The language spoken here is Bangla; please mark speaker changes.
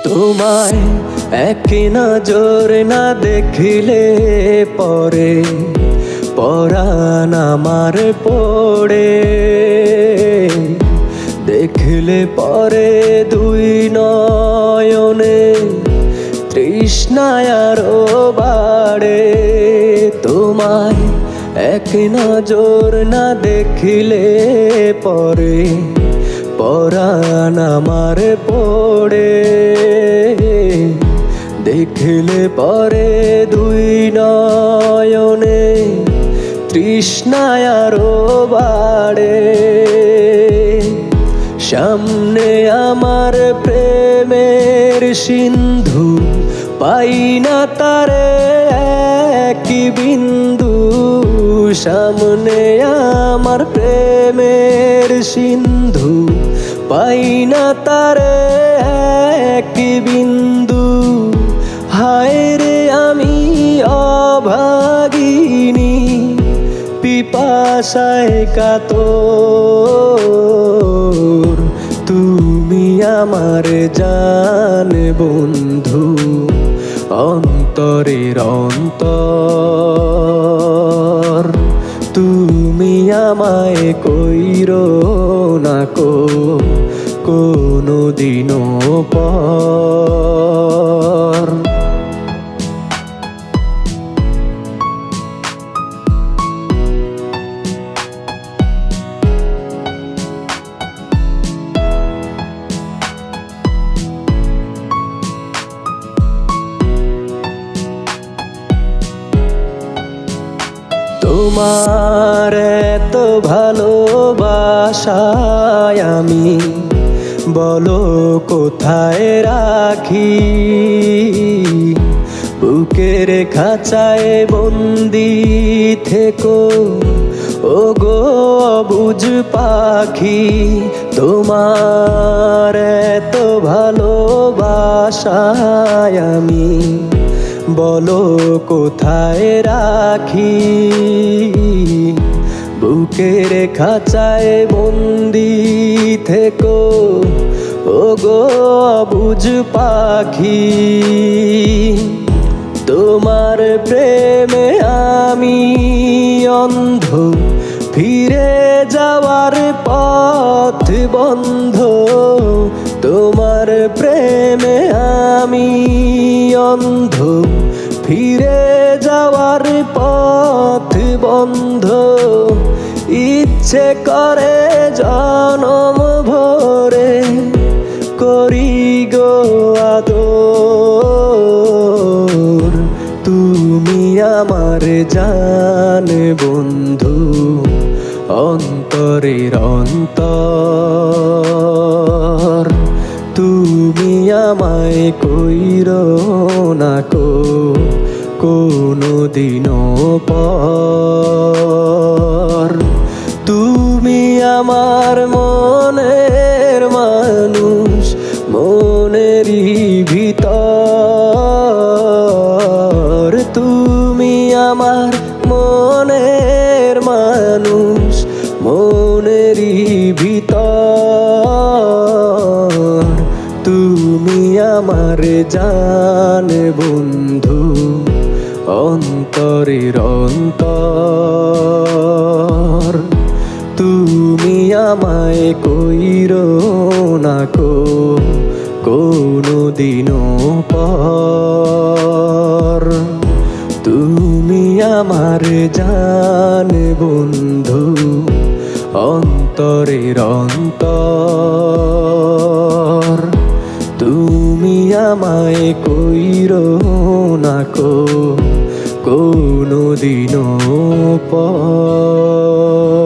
Speaker 1: তোমায় এক নজর না দেখিলে পরে পরাণ আমার পড়ে, দেখলে পরে দুই নয়নে তৃষ্ণায় আরো বাড়ে। তোমায় এক নজর না দেখিলে পরে পরাণ আমার পড়ে, দেখলে পরে দুই নয়নে তৃষ্ণায় আরো বাড়ে। সামনে আমার প্রেমের সিন্ধু, পাই না তারে এক বিন্দু। সামনে আমার প্রেমের সিন্ধু, পাই না তারে এক বিন্দু। হায় রে আমি অভাগিনী, পিপাসায় কাতর। তুমি আমার জান বন্ধু, অন্তরের অন্তর। তুমি আমায় কইরো না কোনো দিনও পর। তোমার এত ভালোবাসায় আমি বলো কোথায় রাখি। বুকের খাঁচায় বন্দি থেকো ও গো অবুঝ পাখি। তোমার এত ভালোবাসায় আমি বলো কোথায় রাখি। বুকের খাঁচায় বন্দি থেকো ও গো অবুঝ পাখি। তোমার প্রেমে আমি অন্ধ, ফিরে যাওয়ার পথ বন্ধ। তোমার প্রেমে আমি অন্ধ, ফিরে যাওয়ার পথ বন্ধ। ইচ্ছে করে জনম ভরে করি গো আদর। তুমি আমার জান বন্ধু, অন্তরের অন্তর। তুমি আমায় কইরো না কোনো দিনও পর। তুমি আমার মনের মানুষ, মনেরই ভিতর। তুমি আমার মনের মানুষ, মনেরই ভিতর। তুমি আমার জান বন্ধু, অন্তরের অন্তর। তুমি আমায় কইরো না কোনো দিনও পর। তুমি আমার জান বন্ধু, অন্তরের অন্তর। তুমি আমায় কইরো না কোনো দিনও পর।